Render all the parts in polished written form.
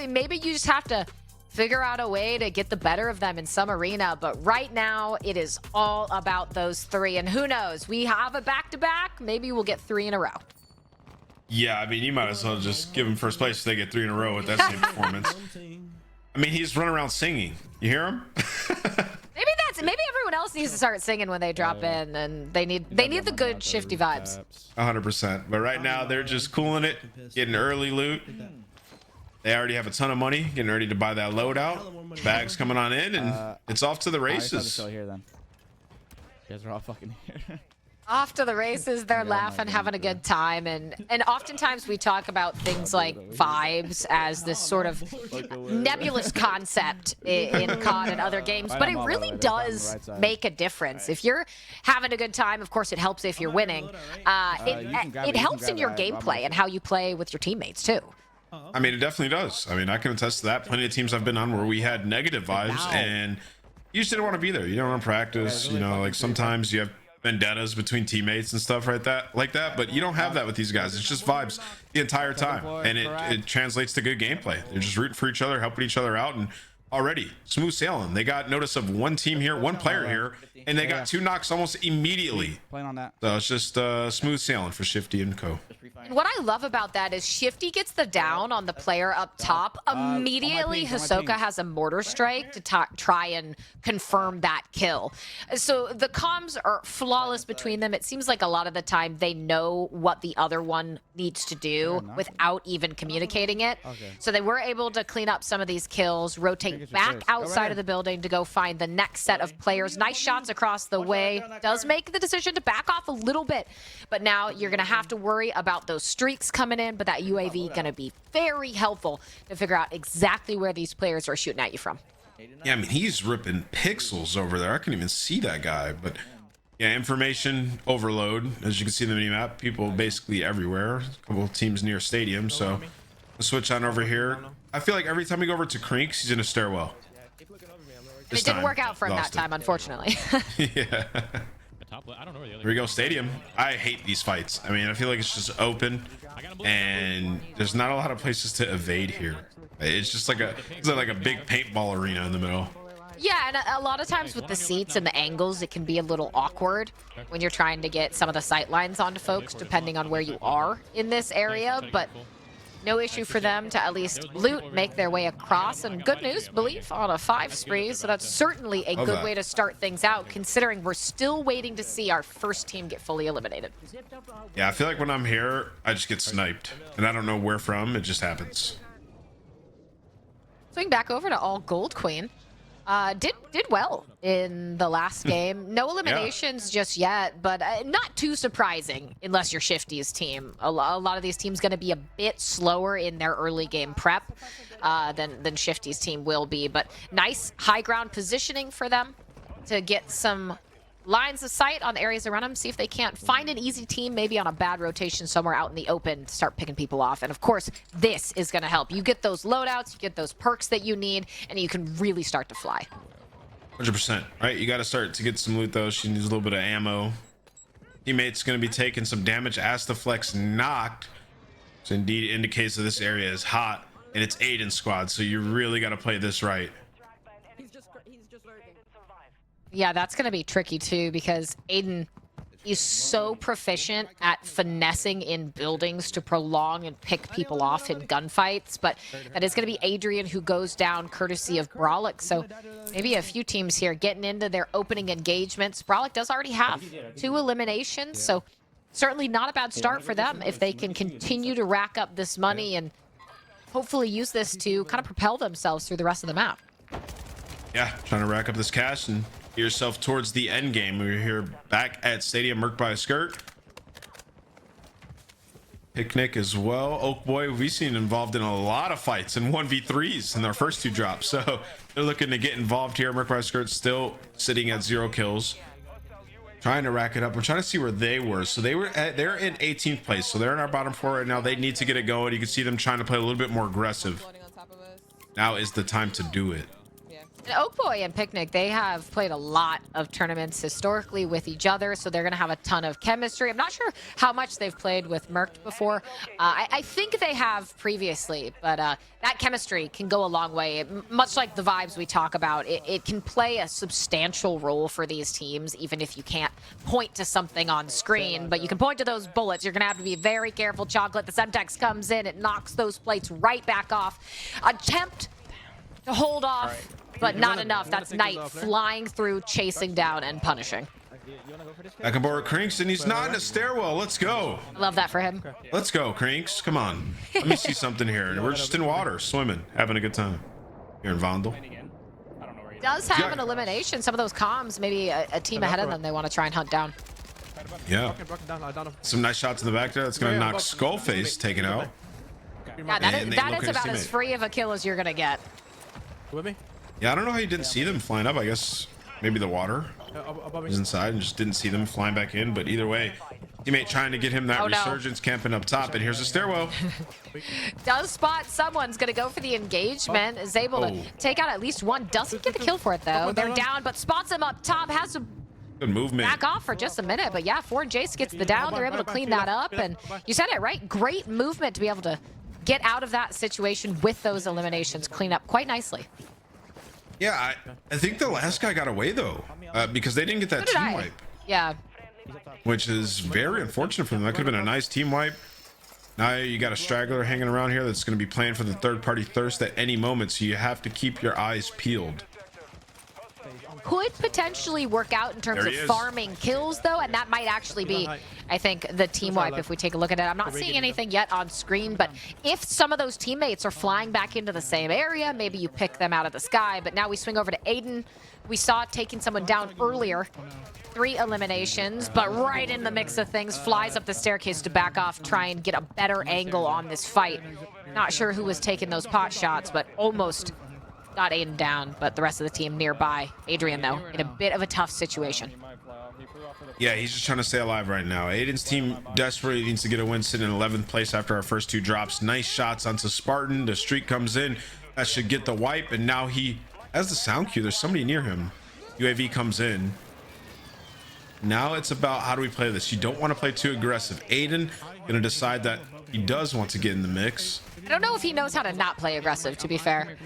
maybe you just have to figure out a way to get the better of them in some arena. But right now, it is all about those three. And who knows? We have a back-to-back. Maybe we'll get 3 in a row. Yeah, I mean, you might as well just give him first place if they get 3 in a row with that same performance. I mean, he's running around singing. You hear him? Maybe everyone else needs to start singing when they drop in, and they need the good shifty vibes. 100%. But right now, they're just cooling it, getting early loot. They already have a ton of money, getting ready to buy that loadout. Bags coming on in, and it's off to the races. Still here then. You guys are all fucking here. Off to the races. They're laughing, having a good time, and oftentimes we talk about things like vibes as this sort of nebulous concept in COD and other games, but it really does make a difference. If you're having a good time, of course it helps if you're winning. It helps in your gameplay and how you play with your teammates too. I mean, it definitely does. I mean, I can attest to that. Plenty of teams I've been on where we had negative vibes, and you just didn't want to be there. You don't want to practice. You know, like sometimes you have vendettas between teammates and stuff like that, but you don't have that with these guys. It's just vibes the entire time, and it translates to good gameplay. They're just rooting for each other, helping each other out, and already smooth sailing. They got notice of one team here, one player here, and they got 2 knocks almost immediately. Playing on that. So it's just smooth sailing for Shifty and co. And what I love about that is Shifty gets the down on the player up top. Immediately, Hisoka has a mortar strike to try and confirm that kill. So the comms are flawless between them. It seems like a lot of the time they know what the other one needs to do without even communicating it. So they were able to clean up some of these kills, rotate back outside of the building to go find the next set of players. Nice shots across the way. Does make the decision to back off a little bit, but now you're going to have to worry about those streaks coming in, but that UAV going to be very helpful to figure out exactly where these players are shooting at you from. Yeah, I mean, he's ripping pixels over there. I couldn't even see that guy, but yeah, information overload. As you can see in the minimap, people basically everywhere. A couple of teams near stadium, so we'll switch on over here. I feel like every time we go over to Crinks, he's in a stairwell. It didn't work out for him that time, unfortunately. Yeah. Here we go, stadium. I hate these fights. I mean, I feel like it's just open, and there's not a lot of places to evade here. It's just like a big paintball arena in the middle. Yeah, and a lot of times with the seats and the angles, it can be a little awkward when you're trying to get some of the sight lines onto folks, depending on where you are in this area. But no issue for them to at least loot, make their way across, and good news, believe, on a 5 spree. So that's certainly a good way to start things out, considering we're still waiting to see our first team get fully eliminated. Yeah, I feel like when I'm here, I just get sniped, and I don't know where from. It just happens. Swing back over to All Gold Queen. Did well in the last game. No eliminations just yet, but not too surprising unless you're Shifty's team. A lot of these teams going to be a bit slower in their early game prep than Shifty's team will be. But nice high ground positioning for them to get some lines of sight on the areas around them, see if they can't find an easy team, maybe on a bad rotation somewhere out in the open to start picking people off. And of course, this is going to help. You get those loadouts, you get those perks that you need, and you can really start to fly. 100%, right? You got to start to get some loot, though. She needs a little bit of ammo. Teammate's going to be taking some damage. Astaflex knocked, which indeed indicates that this area is hot, and it's Aydan's squad, so you really got to play this right. Yeah, that's going to be tricky too, because Aydan is so proficient at finessing in buildings to prolong and pick people off in gunfights, but that is going to be Adrian who goes down courtesy of Brolic. So maybe a few teams here getting into their opening engagements. Brolic does already have 2 eliminations, so certainly not a bad start for them if they can continue to rack up this money and hopefully use this to kind of propel themselves through the rest of the map. Yeah, trying to rack up this cash and get yourself towards the end game. We're here back at Stadium, Merc by a Skirt. Picnic as well. Oak Boy, we've seen involved in a lot of fights and 1v3s in their first 2 drops. So they're looking to get involved here. Merc by a Skirt still sitting at 0 kills. Trying to rack it up. We're trying to see where they were. So they're in 18th place. So they're in our bottom 4 right now. They need to get it going. You can see them trying to play a little bit more aggressive. Now is the time to do it. And Oakboy and Picnic, they have played a lot of tournaments historically with each other, so they're going to have a ton of chemistry. I'm not sure how much they've played with Merked before. I think they have previously, but that chemistry can go a long way. Much like the vibes we talk about, it can play a substantial role for these teams, even if you can't point to something on screen, but you can point to those bullets. You're going to have to be very careful, Chocolate. The Semtex comes in, it knocks those plates right back off. Attempt to hold off, but not enough. That's Knight flying through, chasing down, and punishing. Back aboard Crinks, and he's not in a stairwell. Let's go. I love that for him. Let's go, Crinks. Come on. Let me see something here. We're just in water, swimming, having a good time. Here in Vondel. Does have an elimination. Some of those comms, maybe a team ahead of them they want to try and hunt down. Yeah. Some nice shots in the back there. That's going to knock Skullface taken out. Yeah, that is about as free of a kill as you're going to get. With me? Yeah, I don't know how you didn't see them flying up. I guess maybe the water is inside and just didn't see them flying back in. But either way, teammate trying to get him that resurgence camping up top. And here's a stairwell. Does spot someone's going to go for the engagement. Is able to take out at least one. Doesn't get the kill for it, though. They're down, but spots him up top. Has to good movement. Back off for just a minute. But yeah, 4Jace gets the down. They're able to clean that up. And you said it right. Great movement to be able to get out of that situation with those eliminations. Clean up quite nicely. Yeah, I think the last guy got away, though, because they didn't get that team wipe. Yeah. Which is very unfortunate for them. That could have been a nice team wipe. Now you got a straggler hanging around here that's going to be playing for the third-party thirst at any moment, so you have to keep your eyes peeled. Could potentially work out in terms of farming kills, though, and that might actually be, I think, the team wipe if we take a look at it. I'm not seeing anything yet on screen, but if some of those teammates are flying back into the same area, maybe you pick them out of the sky. But now we swing over to Aydan. We saw taking someone down earlier. 3 eliminations, but right in the mix of things, flies up the staircase to back off, try and get a better angle on this fight. Not sure who was taking those pot shots, but almost got Aydan down, but the rest of the team nearby. Adrian, though, in a bit of a tough situation. Yeah, he's just trying to stay alive right now. Aydan's team desperately needs to get a win, sitting in 11th place after our first 2 drops. Nice shots onto Spartan. The streak comes in. That should get the wipe, and now he has the sound cue. There's somebody near him. UAV comes in. Now it's about how do we play this. You don't want to play too aggressive. Aydan going to decide that he does want to get in the mix. I don't know if he knows how to not play aggressive, to be fair.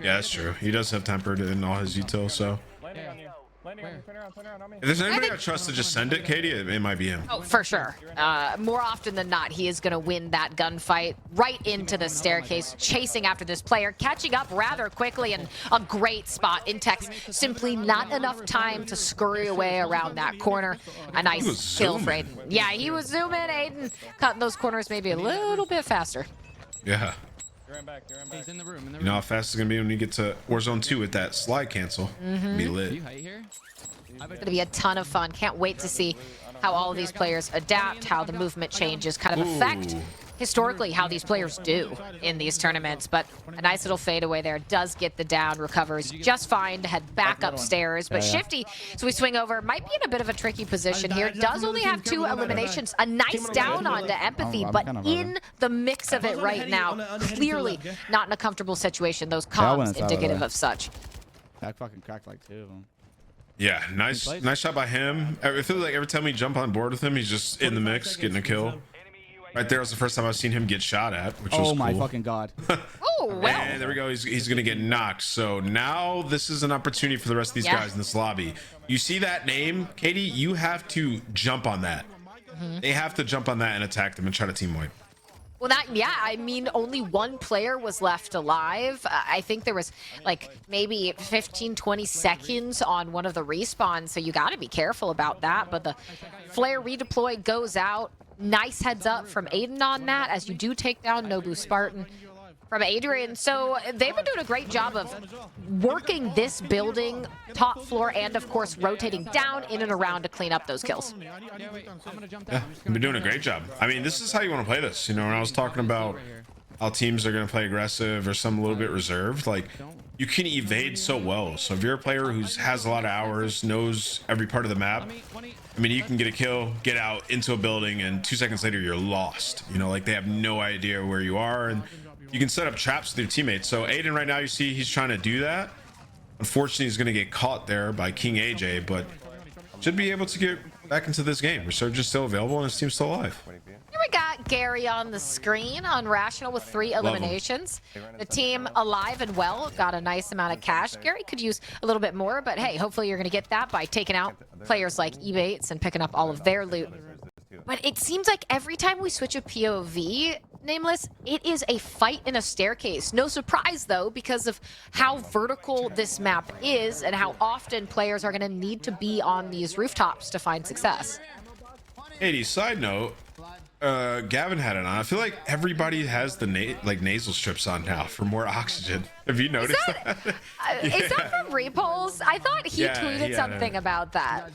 Yeah, that's true. He does have tempered in all his util, so. If there's anybody I trust to just send it, Katie, it might be him. Oh, for sure. More often than not, he is going to win that gunfight right into the staircase, chasing after this player, catching up rather quickly, and a great spot. Intex, simply not enough time to scurry away around that corner. A nice kill for Aydan. Yeah, he was zooming. Aydan cutting those corners maybe a little bit faster. Yeah. He's in the room. You know how fast it's gonna be when you get to Warzone 2 with that slide cancel. Be lit. It's gonna be a ton of fun. Can't wait to see how all of these players adapt, how the movement changes, kind of affect historically how these players do in these tournaments. But a nice little fadeaway there. Does get the down, recovers just fine to head back upstairs. But Shifty, so we swing over, might be in a bit of a tricky position here. Does only have 2 eliminations. A nice down onto Empathy, but in the mix of it right now. Clearly not in a comfortable situation. Those comms indicative of such. That fucking cracked like 2 of them. Yeah, nice shot by him. I feel like every time we jump on board with him, he's just in the mix, getting a kill. Right there was the first time I've seen him get shot at, which was cool. Oh my fucking god. Oh, well. And there we go. He's going to get knocked. So now this is an opportunity for the rest of these guys in this lobby. You see that name, Katie? You have to jump on that. They have to jump on that and attack them and try to team wipe. Well, I mean, only 1 player was left alive. I think there was like maybe 15, 20 seconds on one of the respawns, so you got to be careful about that. But the flare redeploy goes out. Nice heads up from Aydan on that, as you do take down Nobu Spartan from Adrian. So they've been doing a great job of working this building, top floor, and of course rotating down in and around to clean up those kills. Yeah, they've been doing a great job. I mean, this is how you want to play this. You know, when I was talking about how teams are going to play aggressive or some a little bit reserved, like you can evade so well. So if you're a player who has a lot of hours, knows every part of the map, I mean, you can get a kill, get out into a building, and 2 seconds later you're lost. You know, like they have no idea where you are, and you can set up traps with your teammates. So Aydan right now, you see he's trying to do that. Unfortunately, he's going to get caught there by King AJ, but should be able to get back into this game. Resurgence still available and his team's still alive. Here we got Gary on the screen on Rational with 3 eliminations. The team alive and well, got a nice amount of cash. Gary could use a little bit more, but hey, hopefully you're going to get that by taking out players like Ebates and picking up all of their loot. But it seems like every time we switch a POV, Nameless, it is a fight in a staircase. No surprise, though, because of how vertical this map is and how often players are going to need to be on these rooftops to find success. 80 side note, Gavin had it on. I feel like everybody has the nasal strips on now for more oxygen. Have you noticed that? Is that from Repulse? I thought he tweeted something about that.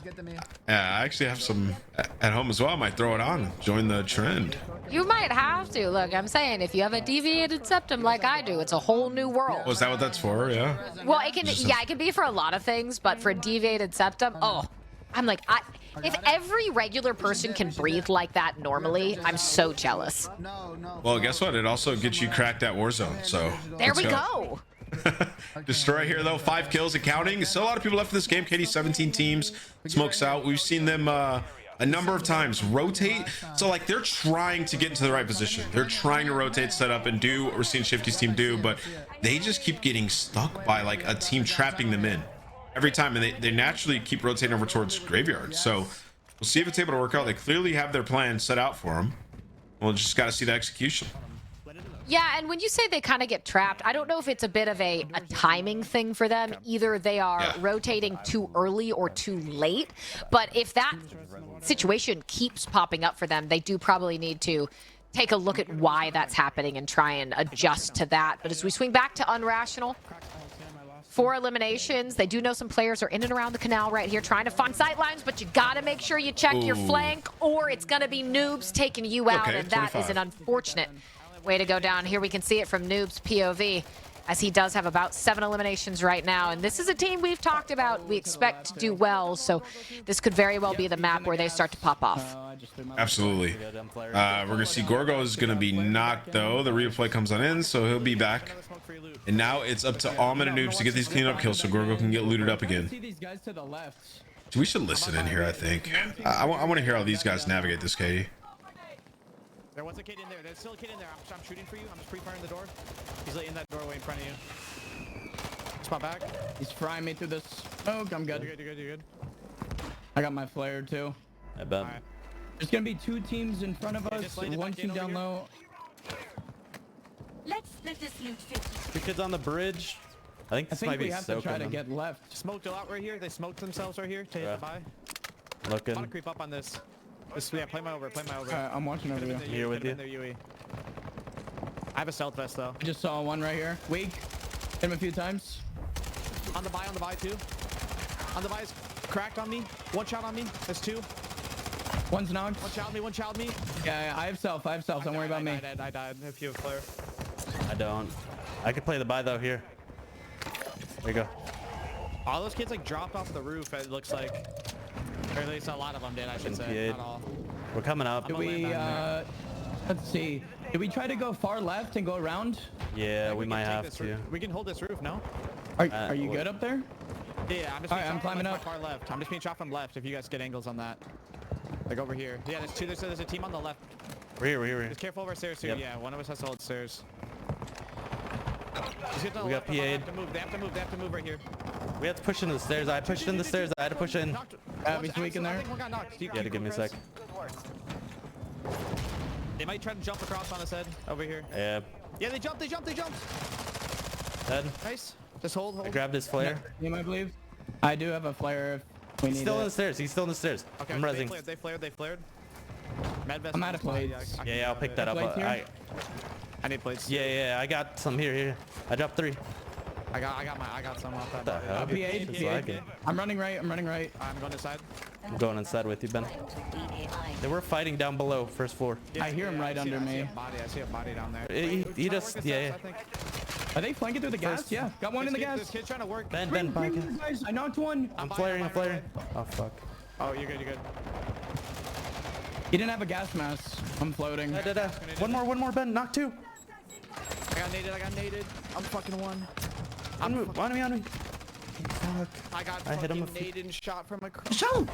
Yeah, I actually have some at home as well. I might throw it on, join the trend. You might have to. Look, I'm saying if you have a deviated septum like I do, it's a whole new world. Oh, is that what that's for? Yeah. Well, it can. Yeah, it can be for a lot of things, but for a deviated septum, oh, I'm like, if every regular person can breathe like that normally, I'm so jealous. Well, guess what? It also gets you cracked at Warzone. So there we go. Destroy here though, 5 kills and counting. Still a lot of people left in this game. KD 17 teams, smokes out. We've seen them a number of times rotate. So like they're trying to get into the right position. They're trying to rotate, set up, and do what we're seeing Shifty's team do, but they just keep getting stuck by like a team trapping them in every time, and they naturally keep rotating over towards graveyard. So we'll see if it's able to work out. They clearly have their plan set out for them. We'll just got to see the execution. Yeah, and when you say they kind of get trapped, I don't know if it's a bit of a timing thing for them. Either they are rotating too early or too late. But if that situation keeps popping up for them, they do probably need to take a look at why that's happening and try and adjust to that. But as we swing back to Unrational, 4 eliminations. They do know some players are in and around the canal right here trying to find sight lines, but you got to make sure you check your flank or it's going to be Noobs taking you out, and that 25. Is an unfortunate way to go down. Here we can see it from Noob's POV, as he does have about 7 eliminations right now. And this is a team we've talked about we expect to do well, so this could very well be the map where they start to pop off. Absolutely. We're going to see Gorgo is going to be knocked, though. The replay comes on in, so he'll be back. And now it's up to Almond and Noobs to get these cleanup kills so Gorgo can get looted up again. We should listen in here, I think. I want to hear how these guys navigate this, Katie. There was a kid in there. There's still a kid in there. I'm shooting for you. I'm just pre-firing the door. He's in that doorway in front of you. Spot back. He's frying me through this smoke. I'm good. You're good. You're good. You're good. I got my flare too. I bet. Right. There's gonna be 2 teams in front of us. 1 team down low. Let's split this loot 50. 2 kids on the bridge. I think this might be we have to try to get left. Smoked a lot right here. They smoked themselves right here to hit the buy. Looking. I want to creep up on this. Yeah, play my over. Play my over. I'm watching over you. Here with you. I have a stealth vest though. I just saw one right here. Weak. Hit him a few times. On the buy too. On the buy is cracked on me. 1 shot on me. There's 2. One's knocked. One child me. Yeah, I have self. Don't worry about me. I died. If you have flare. I don't. I could play the buy though here. There you go. All those kids like dropped off the roof, it looks like. Or at least a lot of them did, I should say. Not all. We're coming up. Did we, let's see. Did we try to go far left and go around? Yeah, we might have to. We can hold this roof, no? Are you good up there? Yeah, I'm just I'm climbing up. far left. I'm just being shot from left if you guys get angles on that. Like over here. Yeah, there's 2. There's a team on the left. We're here. Just careful over stairs too. Yep. Yeah, one of us has to hold stairs. We got PA'd. They have to move right here. We have to push into the stairs. I pushed in the stairs. I had to push in. He's weak in there. You had to give me a sec. They might try to jump across on his head over here. Yeah. Yeah, they jumped. Dead. Nice. Just hold. I grabbed his flare. Team, I believe. I do have a flare if we need Still in the stairs. He's still in the stairs. Okay, I'm rezzing. They flared. Med vest. I'm out of plates. Yeah, I'll pick that up. I need plates. Yeah, I got some here. I dropped 3. I got some off that. What the hell? PA. I'm running right. I'm going this side. I'm going inside with you, Ben. They were fighting down below, first floor. Yeah, I hear him right under me. I see a body down there. He just, yeah. Are they flanking through the gas? Yeah, got one in the gas. This kid's trying to work. Ben, Guys, I knocked one. I'm flaring. Oh, fuck. Oh, you're good. He didn't have a gas mask. I'm floating. One more, Ben. Knock 2. I got naded. I'm fucking 1. On me. I got I hit him fucking naded and shot from across. Show.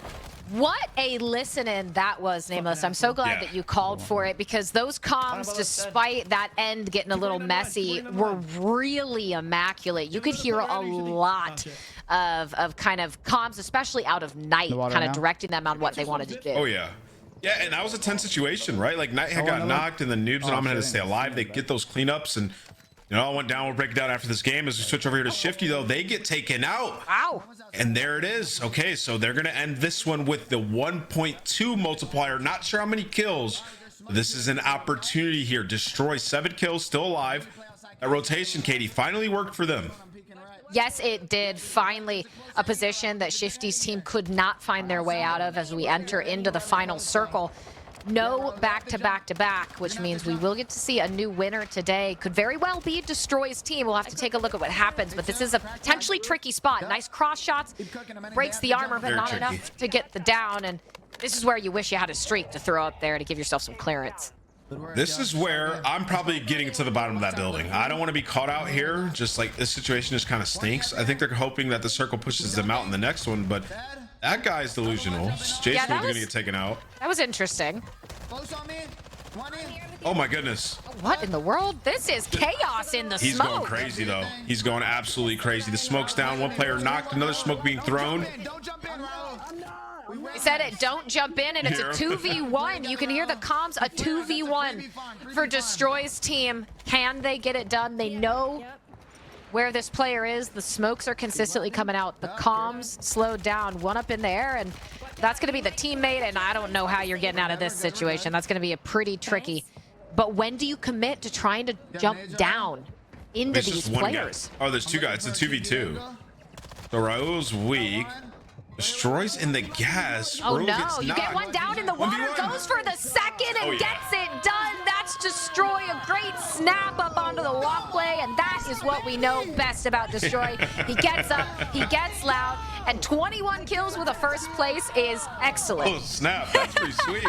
What a listen-in that was, Nameless. I'm so glad that you called for it, because those comms, despite that end getting a little messy, were really immaculate. You could hear a lot of kind of comms, especially out of Night, kind of directing them on what they wanted to do. Oh yeah. Yeah, and that was a tense situation, right? Like Knight had got knocked, and the Noobs and Almond had to stay alive. They get those cleanups, and you know, all went down. We'll break it down after this game. As we switch over here to Shifty, though, they get taken out. Wow. And there it is. Okay, so they're gonna end this one with the 1.2 multiplier. Not sure how many kills. This is an opportunity here. Destroy 7 kills, still alive. That rotation, Katie, finally worked for them. Yes, it did. Finally, a position that Shifty's team could not find their way out of as we enter into the final circle. No back-to-back-to-back, which means we will get to see a new winner today. Could very well be Destroy's team. We'll have to take a look at what happens, but this is a potentially tricky spot. Nice cross shots, breaks the armor, but not enough to get the down, and this is where you wish you had a streak to throw up there to give yourself some clearance. This is where I'm probably getting to the bottom of that building. I don't want to be caught out here. Just like this situation just kind of stinks. I think they're hoping that the circle pushes them out in the next one, but that guy's delusional. Jason was gonna get taken out. That was interesting. Oh my goodness. What in the world? This is chaos in the He's smoke. going crazy though. He's going absolutely crazy. The smoke's down. One player knocked. Another smoke being thrown. He said it, don't jump in, and it's a 2v1. You can hear the comms, a 2v1 for Destroy's team. Can they get it done? They know where this player is. The smokes are consistently coming out. The comms slowed down. One up in the air, and that's going to be the teammate, and I don't know how you're getting out of this situation. That's going to be a pretty tricky. But when do you commit to trying to jump down into these players? Oh, there's 2 guys. It's a 2v2. So Raul's weak. Destroys in the gas. Oh Raul no, gets you knocked. get one down in the water, 1v1. goes for the second and Oh, yeah. gets it done. That's Destroy, a great snap up onto the walkway, and that is what we know best about Destroy. He gets up, he gets loud, and 21 kills with a first place is excellent. Oh snap, that's pretty sweet.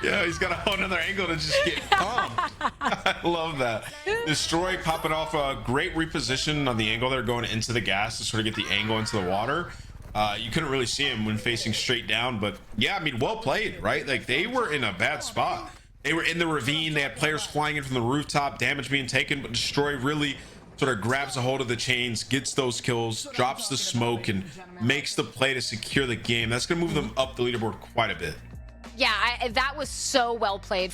Yeah, he's got a whole another angle to just get calm. I love that. Destroy popping off a great reposition on the angle there, going into the gas to sort of get the angle into the water. You couldn't really see him when facing straight down, but yeah, I mean, well played, right? Like they were in a bad spot. They were in the ravine. They had players flying in from the rooftop, damage being taken, but Destroy really sort of grabs a hold of the chains, gets those kills, drops the smoke, and makes the play to secure the game. That's going to move them up the leaderboard quite a bit. Yeah, that was so well played.